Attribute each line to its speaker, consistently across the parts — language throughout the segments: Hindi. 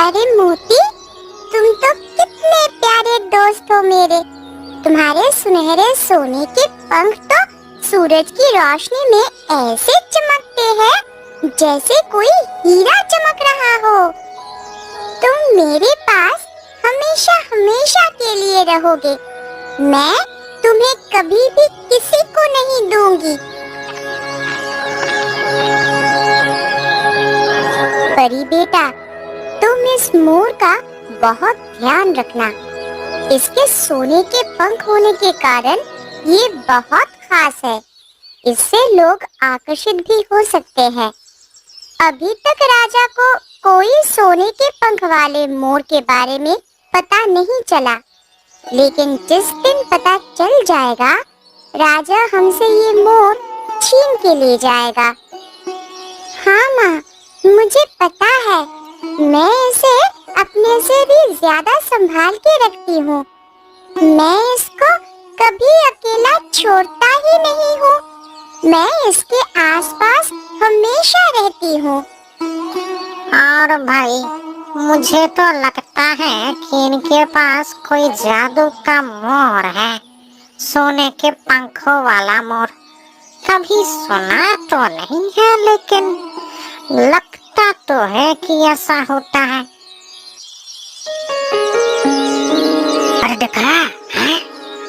Speaker 1: अरे मोती, तुम तो कितने प्यारे दोस्त हो मेरे। तुम्हारे सुनहरे सोने के पंख तो सूरज की रोशनी में ऐसे चमकते हैं जैसे कोई हीरा चमक रहा हो। तुम मेरे पास हमेशा हमेशा के लिए रहोगे। मैं तुम्हें कभी भी किसी को नहीं दूंगी। परी बेटा, तुम इस मोर का बहुत ध्यान रखना। इसके सोने के पंख होने के कारण ये बहुत खास है। इससे लोग आकर्षित भी हो सकते हैं। अभी तक राजा को कोई सोने के पंख वाले मोर के बारे में पता नहीं चला, लेकिन जिस दिन पता चल जाएगा, राजा हमसे ये मोर छीन के ले जाएगा। हाँ माँ, मुझे पता है। मैं इसे अपने से भी ज्यादा संभाल के रखती हूँ। मैं इसको कभी अकेला छोड़ता ही नहीं हूँ। मैं इसके आसपास हमेशा रहती हूँ।
Speaker 2: और भाई, मुझे तो लगता है कि इनके पास कोई जादू का मोर है, सोने के पंखों वाला मोर। कभी सुना तो नहीं है, लेकिन लगता तो है कि ऐसा होता है। अरे देखा है?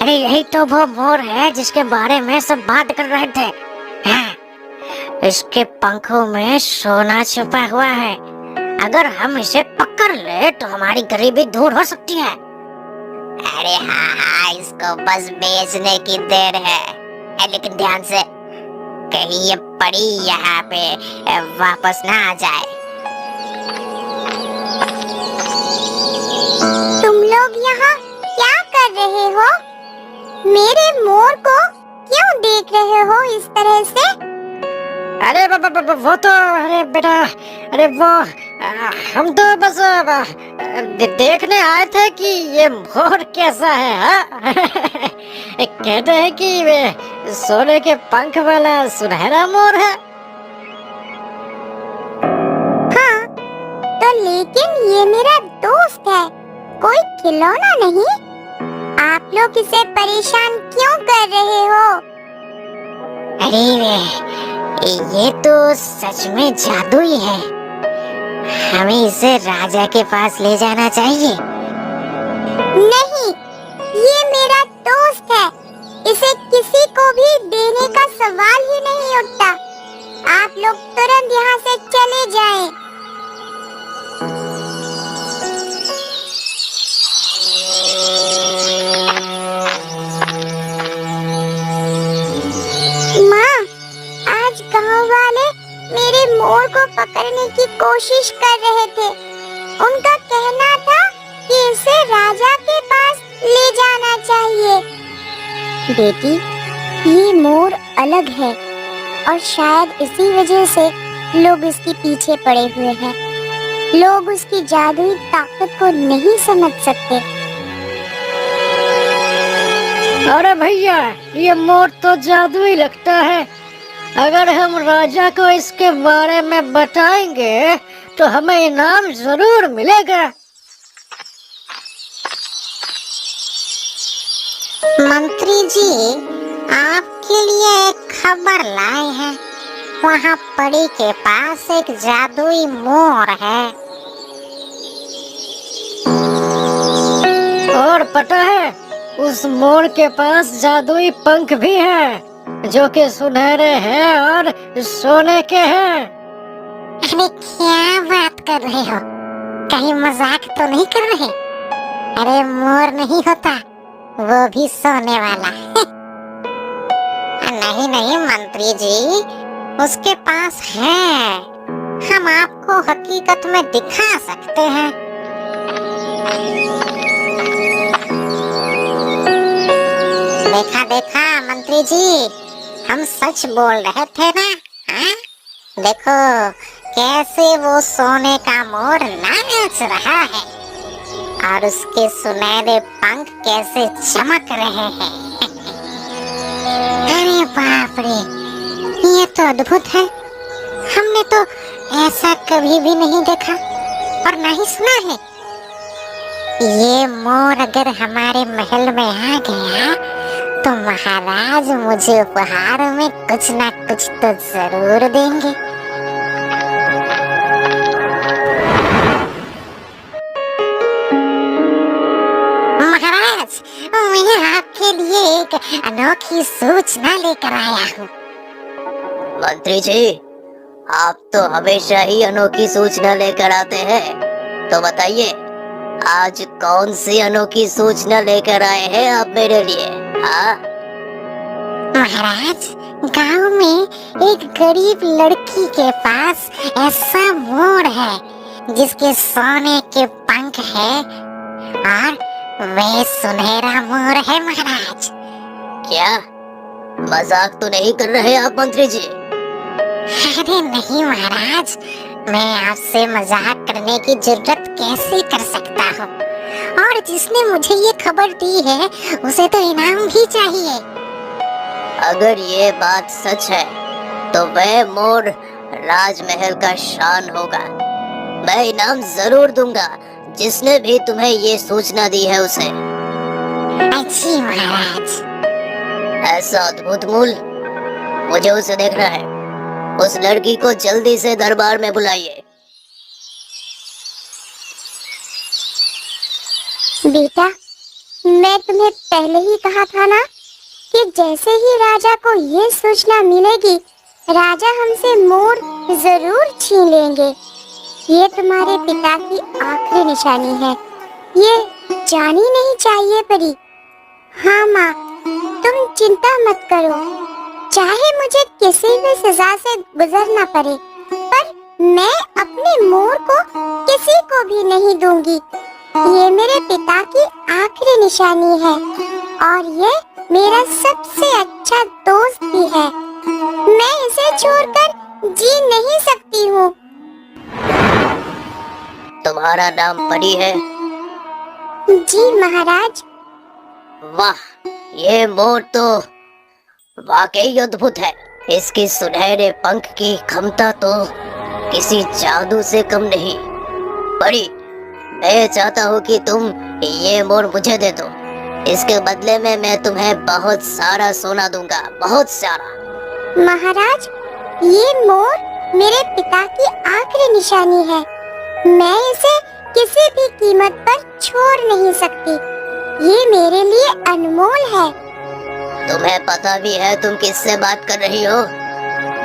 Speaker 2: अरे यही तो वो मोर है जिसके बारे में सब बात कर रहे थे। इसके पंखों में सोना छुपा हुआ है। अगर हम इसे पकड़ ले तो हमारी गरीबी दूर हो सकती है।
Speaker 3: अरे हाँ, इसको बस बेचने की देर है। लेकिन ध्यान से, कहीं ये परी यहाँ पे वापस ना आ जाए।
Speaker 1: तुम लोग यहाँ क्या कर रहे हो? मेरे मोर को क्यों देख रहे हो इस तरह से?
Speaker 2: अरे वो तो, अरे बेटा, अरे वो हम तो बस देखने आए थे कि ये मोर कैसा है। हाँ? कहते हैं कि वे सोने के पंख वाला सुनहरा मोर है।
Speaker 1: हाँ, तो लेकिन ये मेरा दोस्त है, कोई खिलौना नहीं। आप लोग इसे परेशान क्यों कर रहे हो?
Speaker 3: अरे ये तो सच में जादुई है। हमें इसे राजा के पास ले जाना चाहिए।
Speaker 1: नहीं, ये मेरा दोस्त है। इसे किसी को भी देने का सवाल ही नहीं उठता। आप लोग तुरंत यहाँ से चले जाएं। माँ, आज गांव वाले मेरे मोर को पकड़ने की कोशिश कर रहे थे। उनका कहना था कि इसे राजा के पास ले जाना चाहिए। बेटी, ये मोर अलग है और शायद इसी वजह से लोग इसके पीछे पड़े हुए हैं। लोग उसकी जादुई ताकत को नहीं समझ सकते।
Speaker 2: अरे भैया, ये मोर तो जादुई लगता है। अगर हम राजा को इसके बारे में बताएंगे तो हमें इनाम जरूर मिलेगा।
Speaker 3: मंत्री जी, आपके लिए एक खबर लाए हैं। वहाँ परी के पास एक जादुई मोर है।
Speaker 2: और पता है, उस मोर के पास जादुई पंख भी हैं, जो कि सुनहरे हैं और सोने के हैं।
Speaker 3: अरे क्या बात कर रहे हो? कहीं मजाक तो नहीं कर रहे? अरे मोर नहीं होता, वो भी सोने वाला। नहीं नहीं मंत्री जी, उसके पास है। हम आपको हकीकत में दिखा सकते हैं। देखा देखा मंत्री जी, हम सच बोल रहे थे ना? हाँ? देखो कैसे वो सोने का मोर नाच रहा है और उसके सुनहरे पंख कैसे चमक रहे हैं। अरे बाप रे, ये तो अद्भुत है। हमने तो ऐसा कभी भी नहीं देखा।
Speaker 2: और ना ही सुना है। ये मोर अगर हमारे महल में आ गया तो महाराज मुझे उपहार में कुछ ना कुछ तो जरूर देंगे। महाराज, मैं आपके लिए एक अनोखी सूचना लेकर आया हूँ।
Speaker 3: मंत्री जी, आप तो हमेशा ही अनोखी सूचना लेकर आते हैं, तो बताइए आज कौन सी अनोखी सूचना लेकर आए हैं आप मेरे लिए? हाँ
Speaker 2: महाराज, गांव में एक गरीब लड़की के पास ऐसा मोर है जिसके सोने के पंख है और वे सुनहरा मोर है महाराज।
Speaker 3: क्या मजाक तो नहीं कर रहे आप मंत्री जी?
Speaker 2: अरे नहीं महाराज, मैं आपसे मजाक करने की जरूरत कैसे कर सकता हूँ, और जिसने मुझे ये खबर दी है उसे तो इनाम भी चाहिए।
Speaker 3: अगर ये बात सच है तो वह मोर राजमहल का शान होगा। मैं इनाम जरूर दूंगा जिसने भी तुम्हें ये सूचना दी है उसे।
Speaker 2: अच्छी महाराज।
Speaker 3: ऐसा अद्भुत मूल, मुझे उसे देखना है। उस लड़की को जल्दी से दरबार में बुलाइए।
Speaker 1: बेटा, मैं तुम्हें पहले ही कहा था ना कि जैसे ही राजा को ये सूचना मिलेगी, राजा हमसे मोर जरूर छीन लेंगे। ये तुम्हारे पिता की आखिरी निशानी है, ये जानी नहीं चाहिए परी। हाँ माँ, तुम चिंता मत करो, चाहे मुझे किसी भी सजा से गुजरना पड़े, पर मैं अपने मोर को किसी को भी नहीं दूंगी। ये मेरे पिता की आखिरी निशानी है और ये मेरा सबसे अच्छा दोस्त भी है। मैं इसे छोड़कर जी नहीं सकती हूँ।
Speaker 3: तुम्हारा नाम परी है?
Speaker 1: जी महाराज।
Speaker 3: वाह, ये मोर तो वाकई अद्भुत है। इसकी सुनहरे पंख की क्षमता तो किसी जादू से कम नहीं। परी, मैं चाहता हूँ कि तुम ये मोर मुझे दे दो। इसके बदले में मैं तुम्हें बहुत सारा सोना दूंगा, बहुत सारा।
Speaker 1: महाराज, ये मोर मेरे पिता की आखिरी निशानी है। मैं इसे किसी भी कीमत पर छोड़ नहीं सकती। ये मेरे लिए अनमोल है।
Speaker 3: तुम्हें पता भी है तुम किससे बात कर रही हो?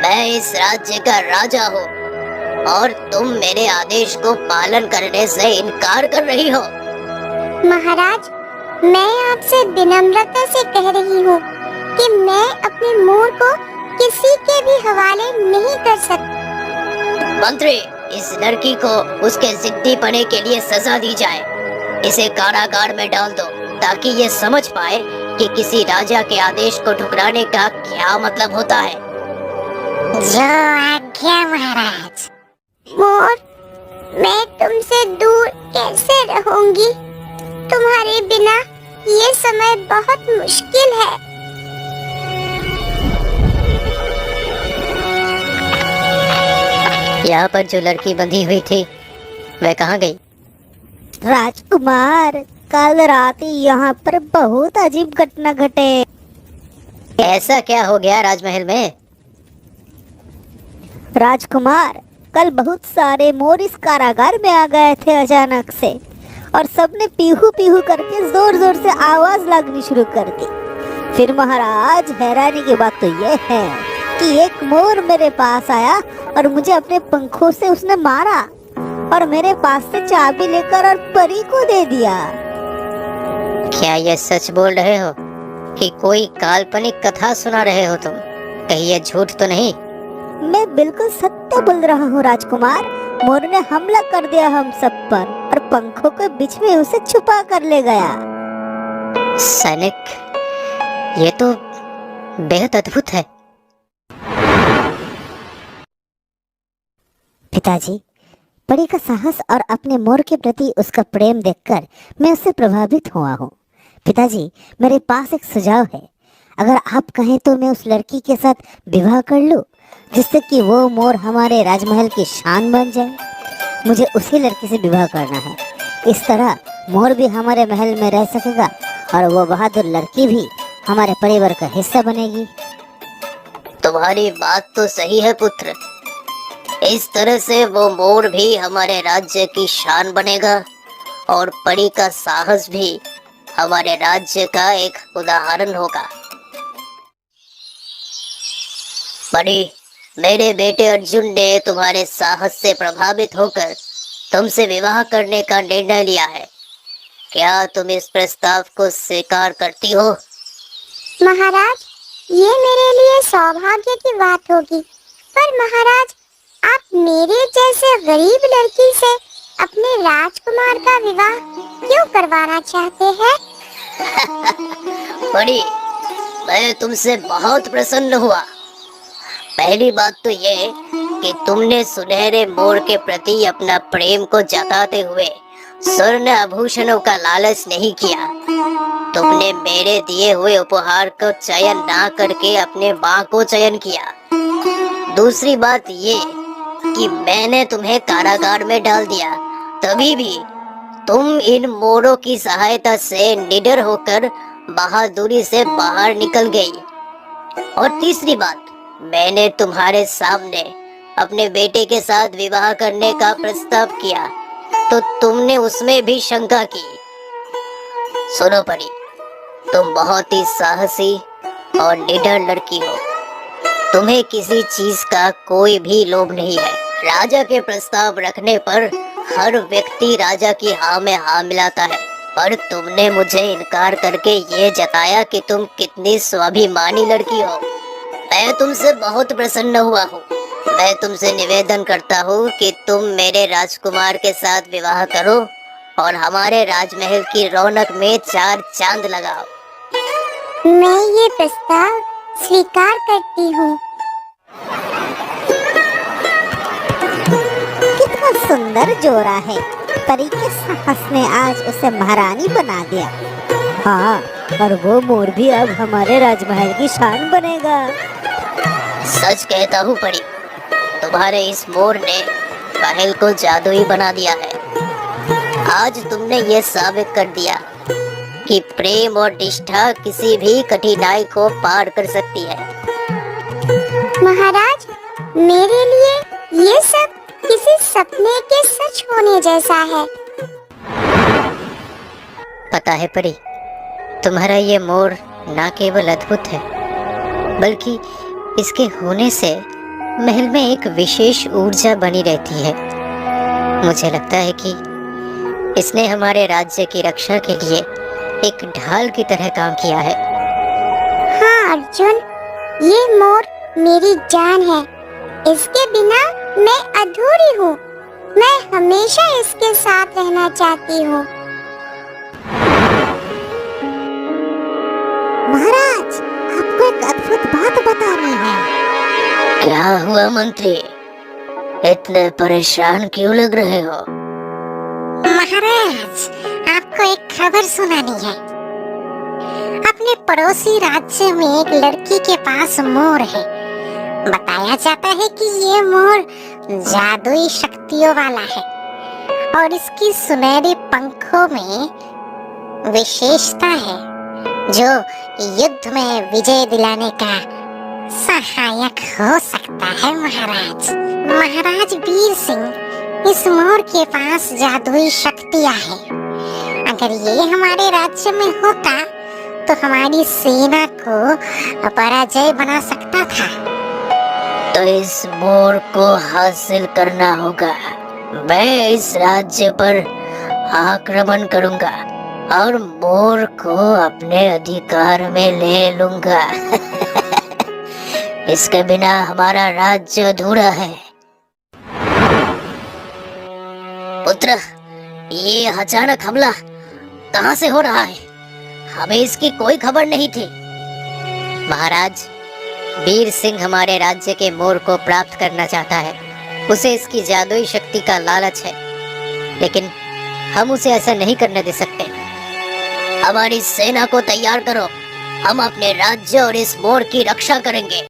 Speaker 3: मैं इस राज्य का राजा हूँ और तुम मेरे आदेश को पालन करने से इनकार कर रही हो।
Speaker 1: महाराज, मैं आपसे विनम्रता से कह रही हूँ कि मैं अपने मोर को किसी के भी हवाले नहीं कर सकती।
Speaker 3: मंत्री, इस लड़की को उसके जिद्दीपने के लिए सजा दी जाए। इसे कारागार में डाल दो ताकि ये समझ पाए कि किसी राजा के आदेश को ठुकराने का क्या मतलब होता है।
Speaker 2: जो आज्ञा महाराज।
Speaker 1: मोर, मैं तुमसे दूर कैसे रहूंगी? तुम्हारे बिना ये समय बहुत मुश्किल है।
Speaker 3: यहाँ पर जो लड़की बंधी हुई थी वह कहाँ गई?
Speaker 4: राजकुमार, कल रात यहाँ पर बहुत अजीब घटना घटे।
Speaker 3: ऐसा क्या हो गया राजमहल में?
Speaker 4: राजकुमार, कल बहुत सारे मोर इस कारागार में आ गए थे अचानक से, और सबने पीहू पीहू करके जोर जोर से आवाज लगनी शुरू कर दी। फिर महाराज, हैरानी की बात तो ये है कि एक मोर मेरे पास आया और मुझे अपने पंखों से उसने मारा और मेरे पास से चाबी लेकर और परी को दे दिया।
Speaker 3: क्या ये सच बोल रहे हो कि कोई काल्पनिक कथा सुना रहे हो तुम? कहीं ये झूठ तो नहीं?
Speaker 4: मैं बिल्कुल सत्य बोल रहा हूँ राजकुमार। मोर ने हमला कर दिया हम सब पर और पंखों के बीच में उसे छुपा कर ले गया।
Speaker 3: सैनिक, ये तो बेहद अद्भुत है।
Speaker 4: पिताजी, परी का साहस और अपने मोर के प्रति उसका प्रेम देखकर मैं उससे प्रभावित हुआ हूँ। पिताजी, मेरे पास एक सुझाव है। अगर आप कहें तो मैं उस लड़की के साथ विवाह कर लूं, जिससे कि वो मोर हमारे राजमहल की शान बन जाए। मुझे उसी लड़की से विवाह करना है। इस तरह मोर भी हमारे महल में रह सकेगा और वो बहादुर लड़की भी हमारे परिवार का हिस्सा बनेगी।
Speaker 5: तुम्हारी बात तो सही है पुत्र। इस तरह से वो मोर भी हमारे राज्य की शान बनेगा और परी का साहस भी हमारे राज्य का एक उदाहरण होगा। परी, मेरे बेटे अर्जुन ने तुम्हारे साहस से प्रभावित होकर तुमसे विवाह करने का निर्णय लिया है। क्या तुम इस प्रस्ताव को स्वीकार करती हो?
Speaker 1: महाराज, ये मेरे लिए सौभाग्य की बात होगी, पर महाराज, आप मेरे जैसे गरीब लड़की से अपने राजकुमार का विवाह क्यों करवाना चाहते हैं?
Speaker 5: बड़ी, मैं तुमसे बहुत प्रसन्न हुआ। पहली बात तो ये कि तुमने सुनहरे मोर के प्रति अपना प्रेम को जताते हुए स्वर्ण आभूषणों का लालच नहीं किया। तुमने मेरे दिए हुए उपहार को चयन ना करके अपने माँ को चयन किया। दूसरी बात ये कि मैंने तुम्हें कारागार में डाल दिया, तभी भी तुम इन मोरों की सहायता से निडर होकर बहादुरी से बाहर निकल गई। और तीसरी बात, मैंने तुम्हारे सामने अपने बेटे के साथ विवाह करने का प्रस्ताव किया तो तुमने उसमें भी शंका की। सुनो परी, तुम बहुत ही साहसी और निडर लड़की हो। तुम्हें किसी चीज का कोई भी लोभ नहीं है। राजा के प्रस्ताव रखने पर हर व्यक्ति राजा की हाँ में हाँ मिलाता है, पर तुमने मुझे इनकार करके ये जताया कि तुम कितनी स्वाभिमानी लड़की हो। मैं तुमसे बहुत प्रसन्न हुआ हूँ। मैं तुमसे निवेदन करता हूँ कि तुम मेरे राजकुमार के साथ विवाह करो और हमारे राजमहल की रौनक में 4 चांद लगाओ।
Speaker 1: मैं ये प्रस्ताव स्वीकार करती हूँ।
Speaker 4: कितना सुंदर जोड़ा है। परी के साहस ने आज उसे महारानी बना दिया। हाँ, और वो मोर भी अब हमारे राजमहल की शान बनेगा।
Speaker 5: सच कहता हूँ परी, तुम्हारे इस मोर ने महल को जादुई बना दिया है। आज तुमने ये साबित कर दिया कि प्रेम और निष्ठा किसी भी कठिनाई को पार कर सकती है।
Speaker 1: महाराज, मेरे लिए ये सब किसी सपने के सच होने जैसा है।
Speaker 5: पता है परी, तुम्हारा ये मोर ना केवल अद्भुत है, बल्कि इसके होने से महल में एक विशेष ऊर्जा बनी रहती है। मुझे लगता है कि इसने हमारे राज्य की रक्षा के लिए एक ढाल की तरह काम किया है।
Speaker 1: हाँ अर्जुन, ये मोर मेरी जान है। इसके बिना मैं अधूरी हूँ। मैं हमेशा इसके साथ रहना चाहती हूँ।
Speaker 4: महाराज, आपको एक अद्भुत बात बतानी है।
Speaker 5: क्या हुआ मंत्री? इतने परेशान क्यों लग रहे हो?
Speaker 2: महाराज, आपको एक खबर सुनानी है। अपने पड़ोसी राज्य में एक लड़की के पास मोर है। बताया जाता है कि ये मोर जादुई शक्तियों वाला है और इसकी सुनहरे पंखों में विशेषता है जो युद्ध में विजय दिलाने का सहायक हो सकता है। महाराज वीर सिंह, इस मोर के पास जादुई शक्तियाँ हैं। अगर ये हमारे राज्य में होता तो हमारी सेना को पराजय बना सकता था।
Speaker 5: तो इस मोर को हासिल करना होगा। मैं इस राज्य पर आक्रमण करूंगा और मोर को अपने अधिकार में ले लूंगा। इसके बिना हमारा राज्य अधूरा है। पुत्र, ये अचानक हमला कहाँ से हो रहा है? हमें इसकी कोई खबर नहीं थी। महाराज, वीर सिंह हमारे राज्य के मोर को प्राप्त करना चाहता है। उसे इसकी जादुई शक्ति का लालच है, लेकिन हम उसे ऐसा नहीं करने दे सकते। हमारी सेना को तैयार करो। हम अपने राज्य और इस मोर की रक्षा करेंगे।